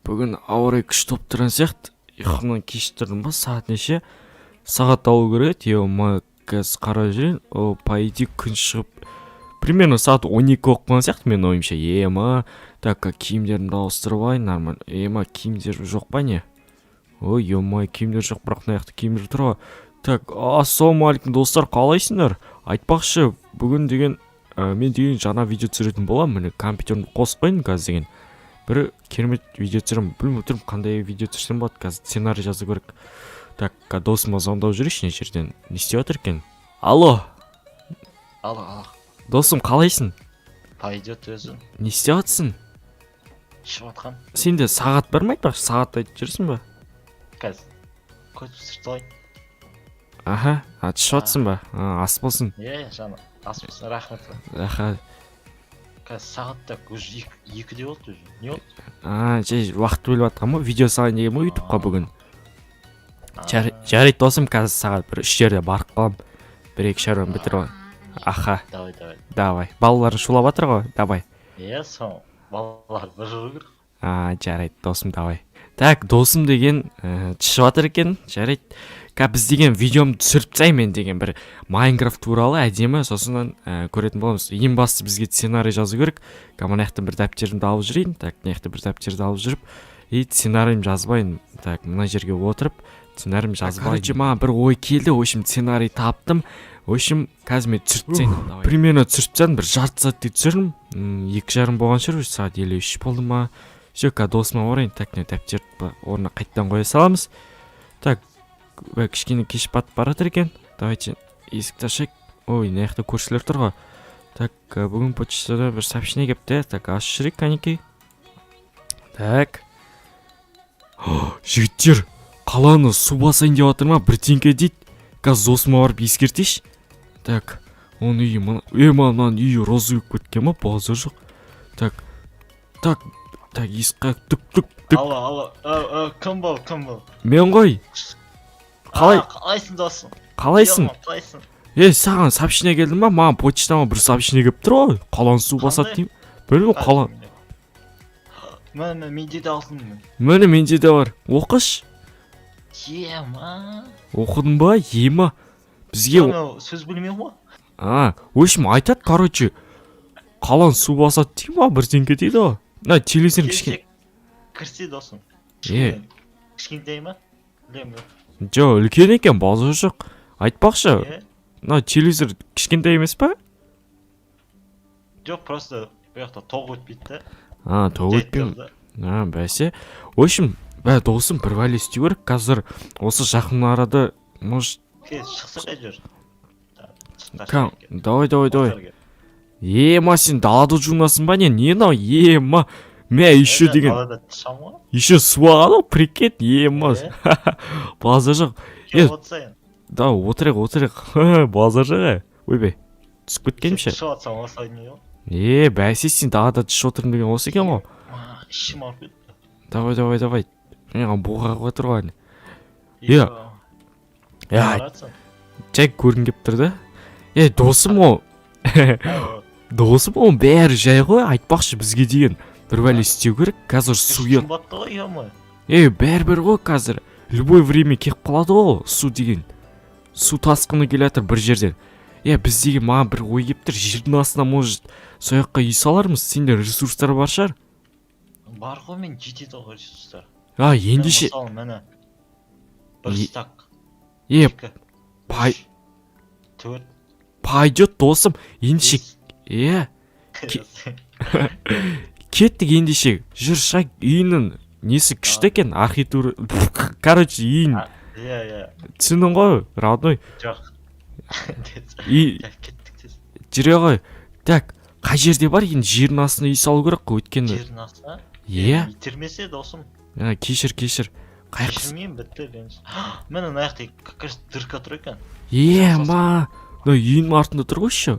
Бүгін ауа райы күшті болып тұрған сияқты. Ұйқымнан кешіктірдім ба? Сағат неше? Сағат алу керек еді. Қазір қарап жүрейін. По идее күн шығып примерно сағат 12 болып қалған сияқты менің ойымша. Так, киімдерімді ауыстырып алайын, нормально. Киімдер жоқ па не? Киімдер жоқ, бірақ мына жақта киімдер тұр ғой. Так, ассалаумағалейкум достар, қалайсыңдар? Айтпақшы, бүгін деген мен деген жаңа видео түсіретін боламын. Міне компьютерімді қосып қойдым қазір деген. Бір керемет видео түсіремін. Білмей тұрмын қандай видео түсірсем болады. Қазір сценарий жазу керек. Так, досыма звондап жүрейінші не жерден. Не істеп жатыр екен? Алло. Досым, қалайсың? Пойдет өзің. Не істеп жатсың? Шығып атқан. Сенде сағат бар ма айтпақшы? Сағат айтып жүрсің ба? Қазір көтіп сыртылайын. Шығып жатсың ба? Ас болсын. Жаны. Ас болсын, рахмет. Қазір сағатта уже 2-де болды уже. Не болды? Уақыт бөліп жатқан ба? Видео салайын деген ба ютубқа бүгін? Жарайды досым, қазір сағат бір 3-терде барып қалам. 1-2 шаруаны бітіріп алайын. Давай. Балаларың шулап жатыр ғой? Давай. Сол. Балалар бір жүру керек. Жарайды досым, давай. Так, досым деген түсіп жатыр екен. Жарайды. Біз деген видеомды түсіріп тастаймын мен деген бір Майнкрафт туралы әдемі, сосын көретін боламыз. Ең басты бізге сценарий жазу керек. Мына жақта бір дәптерімді алып жүрейін. Так, мына жақта бір дәптерді алып жүріп, сценарийім жазбайын. Так, мына жерге отырып, сценарийім жазбайын. Маған бір ой келді, сценарий таптым. Қазір мен түсіріп тастайын. Примерно түсіріп тастадым, бір жарты сәтте түсірдім. 2:30 болған шығар, сағат 53 болды ма? Досыма орайын. Так, дәптерді орнына қайттан қоя саламыз. Так, кішкене кеш батып бара жатыр екен. Давайте есікті ашайық. Мына жақта көршілер тұр ғой. Так, бүгін почтада бір сообщение келіпті. Так, ашып жүрейік, кәнекей. Так. Жігіттер, қаланы су басайын деп жатыр ма? Бірдеңке дейді. Қазір досыма барып ескертейінші. Так, оның үйі мынаның үйі розы болып кеткен ма? Базар жоқ. Так, есік түк. Алло, кім бол? Мен ғой. Қалайсың досым? Қалайсың? Саған сообщение келді ма? Маған почтама бір сообщение келіп тұр ғой. Қаланы су басады деймін. Білмеймін, қалан. Менде де алтын. Менде де бар. Оқыш. Оқыдың ба? Ема. Бізге сөз білмеймін ғой. Айтады, короче. Қаланы су басады деймін ба? Бірдеңке дейді ғой. Телевизор кішкене. Кірсе досым. Кішкентай ма? Жоқ, үлкен екен, базар жоқ. Айтпақшы, телевизор кішкентай емес па? Жоқ, просто бұяқта тоқ өтпейді. Тоқ өтпейді. Бәсе. Досым бір вәле істеу керек. Қазір осы жақын арада, может... Шықса жүр. Давай. Сен далада жуынасың ба не? Не нау? Мен еще деген... Далада тұшам ғой? Еще суағады, прикет, базар жоқ. Отырайық. Базар жоқ, ойбай. Түсіп кеткенімше. Түсіп атсам осылай не ғой? Бәсе, сен далада түсіп отырың деген осы екен ғой. Ішім арып еді. Давай. Мен бұға отыр ғой. Жай көрін кеп тұр да. Досым ол бәрі жай ғой, айтпақшы бізге деген. Бір вәле істеу керек, қазір суя... Бәрі ғой қазір. Любой время кеп қалады ғой, су деген. Су тасқыны келатыр бір жерден. Біз деген маған бір ой кеп тұр, жердің астына может сояққа үй салармыз, сенде ресурстар бар шығар? Бар ғой, мен жетеді ғой ресурстар. Ендеше... Бір стак. 2, 4. Пойдет, досым, ендеше... Кеттік ендеше, жүр шай, үйінің несі күшті екен, архитектура... Короче, үйін... Түсінің ғой, родной. Жоқ. Жүре ғой. Так, қай жерде бар, енді жердің астына үй салу керек қой, өткенді. Жердің астына? Итермесе досым. Кешір. Кешірмеймін, бітті. Мен аяқты какаш дырка тұр екен. Үйінің артында тұр ғой ше.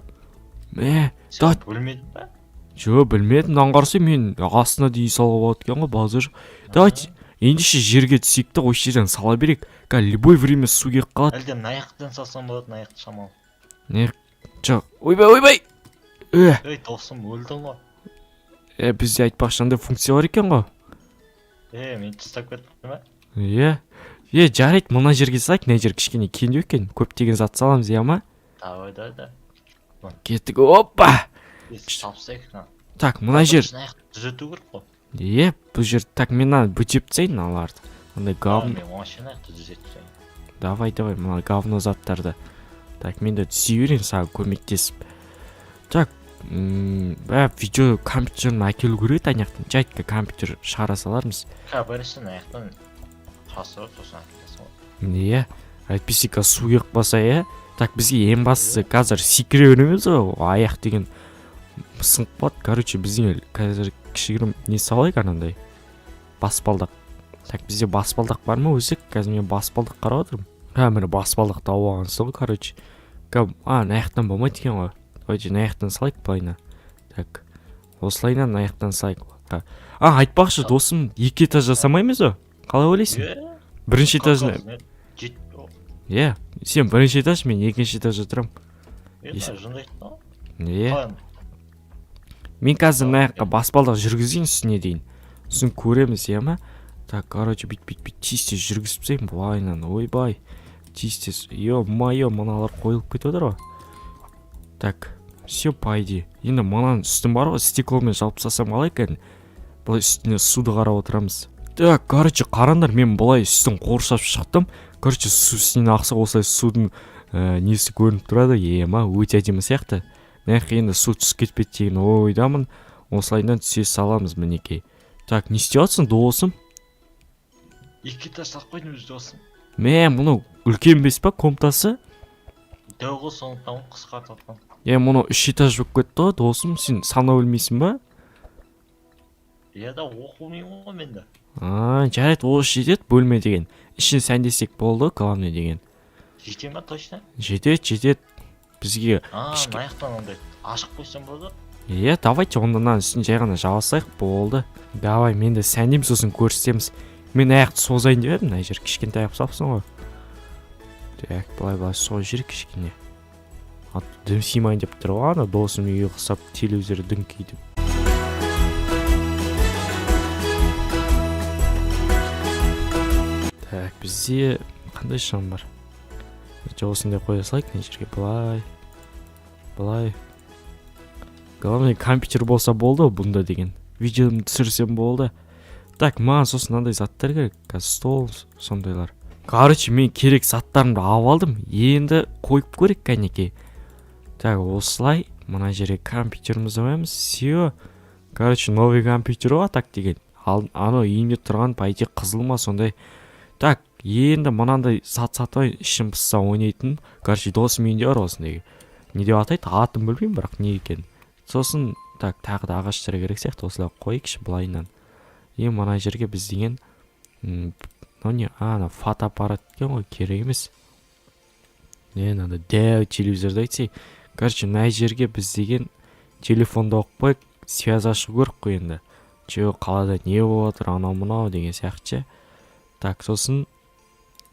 Білмедің ба? Жоқ, білмедім, аңғарсы мен астына дейін салға болады екен ғой, базар. Давайте, ендеше жерге түсекті ғой жерден сала берек. Любой время су кеп қалады. Әлде аяқтан салсам болады, аяқты шамал. Жоқ, ойбай. Досым, өлдің ғой. Бізде айтпақшы андай функция бар екен ғой. Мен тастап кеттім ба? Жарайды, мына жерге салайық, мына жер кішкене кеңдеу екен. Көптеген зат саламыз, иә ма? Давай. Кеттік, опа! Тапсайық. Так, мына жер. Түзету керек қой. Бұл жер, так, мен бөтеп тастайын аларды. Андай говно. Мен машина түзетейін. Давай, мына говно заттарды. Так, мен де түзей берейін саған көмектесіп. Так, видео компьютерін әкелу керек аяқтан. Жайтқа компьютер шығара салармыз. Біріншін аяқтан шастырып, сосын әкелесің ғой. Әйтпесе су еқ баса, Так, бізге ең бастысы қазір секіре өнеміз ғой, аяқ деген сынып болады. Короче, біздің қазір кішігірім не салайық анандай. Баспалдақ. Так, бізде баспалдақ бар ма өзік? Қазір мен баспалдақ қарап отырмын. Міне баспалдақ тауып алғансыз ғой, короче. Аяқтан болмайды екен ғой. Давайте аяқтан салайық былайына. Так, осылайынан аяқтан салайық. Айтпақшы досым, 2 этаж жасамаймыз ғой? Қалай ойлайсың? Бірінші этажны. Сен бірінші этаж, мен екінші этажда тұрам. Мен қазір аяққа баспалдақ жүргізейін үстіне дейін. Сосын көреміз, ма? Так, короче, бит тез жүргізіп тастайын былайынан. Ойбай. Тез. Ё-моё, мыналар қойылып кетіп отыр ғой. Так, все пайди. Енді мынаның үстін бар ғой, стекломен жауып тастасам қалай екен? Былай үстіне суды қарап отырамыз. Так, короче, қараңдар, мен былай үстін қоршап шықтым. Короче, су үстінен ақса осылай судың несі көрініп тұрады. Ма, өте әдемі сияқты. Енді су түсіп кетпеді деген ойдамын. Осылайынан түсе саламыз мінекей. Так, не істеп жатсың, досым? 2 этаж салып қойдым өз досым. Мұны үлкен бес па комнатасы? Дәуғы сондықтан қысқартып жатқан. Мұны 3 этаж болып кетті ғой, досым. Сен санау білмейсің ба? Да оқымаймын ғой менде. Жарайды, ол жетеді бөлме деген. Ішін сәндесек болды, главный деген. Жете ма точно? Жетеді. Бізге аяқтан ондай ашық қойсам болды? Давайте ондан үстін жай ғана жабасайық, болды. Давай, мен де сәндеймін, сосын көрсетеміз. Мен аяқты созайын деп едім, мына жер кішкентай аяқ салыпсың ғой. Так, былай сол жер кішкене. Дым сыймайын деп тұр ғой, досым үйге қысап телевизор дүңкейді. Так, бізде қандай шам бар? Осындай қоя салайық, мына жерге былай. Главный компьютер болса болды бұнда деген. Видеоны түсірсем болды. Так, маған сосын мынандай заттар керек. Стол, сондайлар. Короче, мен керек заттарымды алып алдым. Енді қойып көрек кәнекей. Так, осылай. Мына жерге компьютерімізді қоямыз. Все. Короче, новый компьютер ғой так деген. Ано үйінде тұрған пайде қызыл ма сондай. Так, енді мынандай сатпай ішім пысса ойнайтын. Короче, досым үйінде бар осындай. Не деп атайды? Атын білмеймін, бірақ не екен. Сосын, так, тағы да ағаштар керек сияқты, осылай қойықшы былайынан. Мына жерге біз деген фотоаппарат екен ғой, керек емес. Мынандай дәу телевизорды айтсай. Короче, мына жерге біз деген телефонды оқып қойып, связь ашу көріп қой енді. Қалада не болып отыр, анау-мынау деген сияқты. Так, сосын,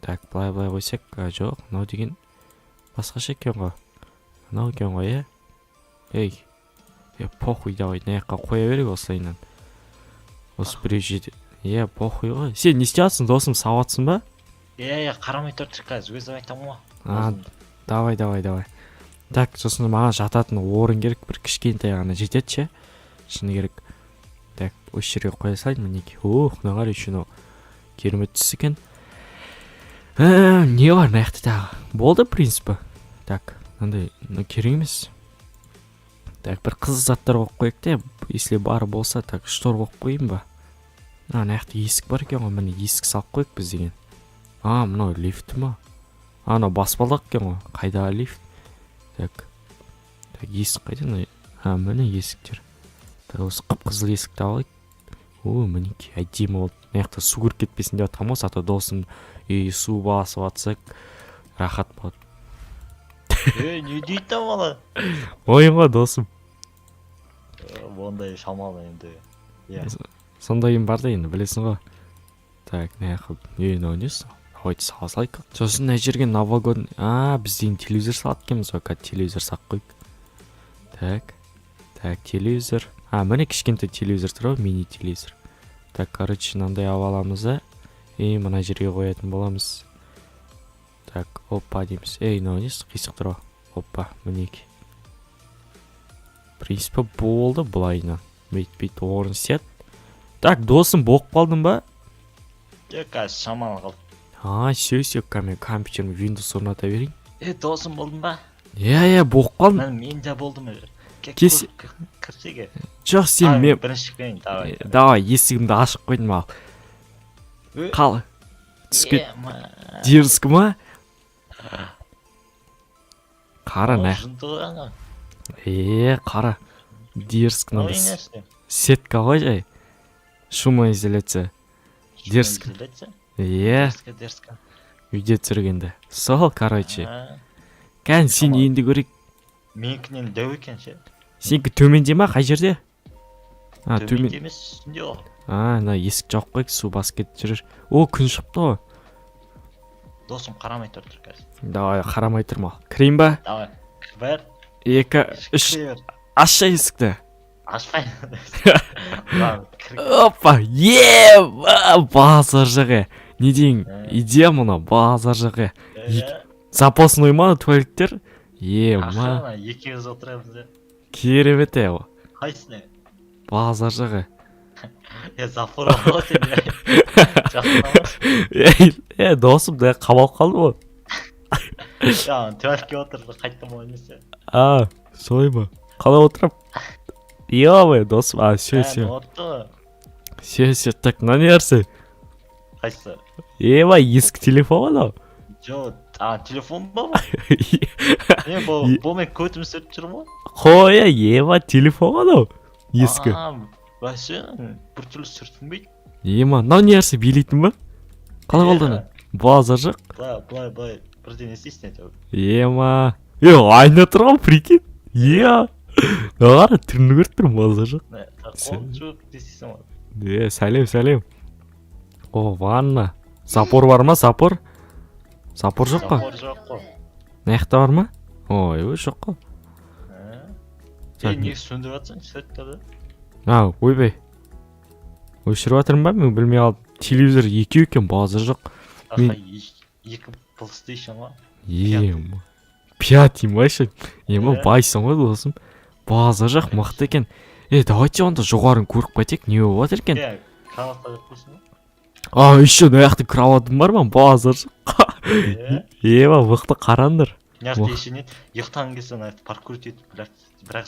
так, былай қойсақ, жоқ, мынау деген басқаша екен ғой. Мынау екен ғой, похуй, давай, наяққа қоя берек осылайынан. Осы біреу жеді. Похуй ғой. Сен не істейсің, досым, сауатсың ба? Қарамай тұрды қазір, өзім айтамын ғой. Давай. Так, сосын маған жататын орын керек, бір кішкентай ғана жетеді ше. Шыны керек. Так, осы жерге қоя салайын, мінекей. Нағар үшін керемет түс екен. Не бар наяқты тағы? Болды, принципі. Так, мынандай керек емес. Так, бір қызыл заттар қойып қойық те, если бар болса, так, штор қойып қойын ба? Наяқты есік бар екен ғой, міне есік салып қойық біз деген. Мынау лифті ма? Анау баспалдақ екен ғой, қайдағы лифт? Так, есік қайда? Міне есіктер. Так, осы қып-қызыл есікті алайық. Мінекей, әдемі болды. Наяқта су көріп кетпесін деп атқам осы, ата досым су басып атсақ, рахат болады. Не дейді мала? Ойын ғой, досым. Ондай шамалы енді. Сондай бар да енді, білесің ғой. Так, наяқы, несі? Қойды сала салайық. Сосын мына жерге новогодный, бізден телевизор салат екенбіз ғой, телевизор сақ қойып. Так, телевизор. міне кішкентай телевизор тұр ғой, мини телевизор. Так, короче, мынандай алып аламыз да, и мына жерге қоятын боламыз. Так, опа дейміз. Мынау несі қисық тұр ғой. Опа, мінеки. Принципі болды бұлайынан. Бейт орын сет. Так, досым, боқ қалдың ба? қазір шамалы қалды. Все, мен компьютерім Windows орната берейін. Досым болдың ба? Боқ қалдым. Мен де болдым. Кірсеге. Жоқ, сен мен... Бірінші кірейін, давай. Давай, есігімді ашып қойдым ал. Қал. Түске... Дерзкі ма? Қара нә. Қара. Дерзкі нәміз. Сетка ғой жай. Шумоизоляция. Дерзкі. Дерзкі. Үйде түсіргенде. Сол, короче. Кән, сен енді көрек. Менікінен дәу екен ше. Сенікі төменде ма, қай жерде? Төменде емес, үстінде ғой. На есік жауып қойық, су басып кетіп жүрер. О, күн шықты ғой. Досым қарамай тұр қазір. Давай, қарамай тұрма. Кірейін ба? Давай. Бір. 2, 3. Аша есікті. Ашпай. Опа, базар жағы. Не дейін, идея мұна, базар жағы. Запасной ма, туалеттер? Ақшана, екеуіз отырамыз да. Керемет о. Қайсыны? Базар жағы. Запор олға сен. Досым, да қабал қалды ғой. Туалетке отырды, қайттым ғой несі. Солай ма? Қалай отырам? Досым, все. Все, так, мына не әрсі? Қайсы? Ескі телефон ау? Жоқ, телефон ба? Бұл мен көтім сөрт жүрім ғой? Қоя, телефон ау? Ескі. Бәсі, бір түрлі сүртінбейді. Мынау не әрсі, билейтін ба? Қалай қалданы? Базар жақ? Былай, бірден естейсін әйтеу. Айна тұрған, прикинь. Нағара, түріні көріп тұрмын, базар жақ. Қол жоқ десейсің ғой. Сәлем. Ванна. Запор бар ма, запор? Запор жоқ қой? Запор жоқ қой. Наяқта бар ма? Жоқ қой. Неге сөндіріп атсың, сәттеді? Ойбай. Өшіріп атырым ба? Мен білмей алып. Телевизор екеу екен, базар жоқ. Екі PlayStation ма? 5 имайшын. Байсың ғой досым. Базар жоқ, мықты екен. Давайте онда жоғарын көріп қайтек, не болып атыр екен? Кроватта жатпайсың ба? Еще наяқты кроватым бар ма? Базар жоқ. Мықты қарандар. Неғып ешінен, ұйықтан келсен паркур етіп бірақ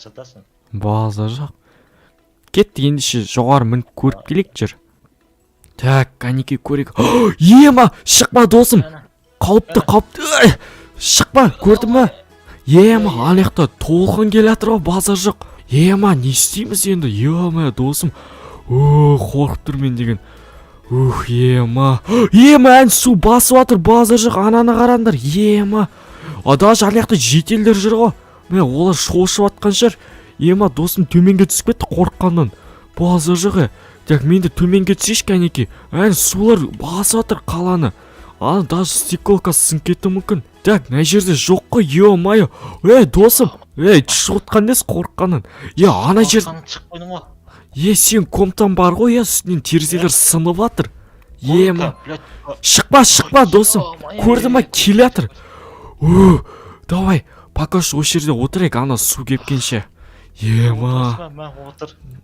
жатасың. Базар жоқ. Кет ендеше жоғары мініп көріп келек жүр. Так, қанеке көрек. Шықпа досым. Қауіпті. Шықпа, көрдің ба? Анаяқта толқын келе атыр ғой, базар жоқ. Не істейміз енді? Досым. Қорқып тұр мен деген. Ән су басып атыр, базар жоқ, ананы қарандар. Даже анаяқта жетелдер жүр ғой. Олар шошып атқан шығар. Досым төменге түсіп кетті қорыққаннан. Базар жоқ. Так, менде төменге түсеш кәнеке. Сулар басып атыр қаланы. Даже стеколка сынып кетті мүмкін. Так, мына жерде жоқ қой, досым. Түсіп отқан несі қорыққаннан. Ана жер... Сен комтан бар ғой, үстінен терезелер сынып атыр. Шықпа, досым. Көрді ма, келе атыр. Давай, пока осы жерде отырайық, ана су кепкенше.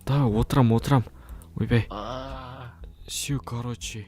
Давай, отырам. Ойбай. Все, короче.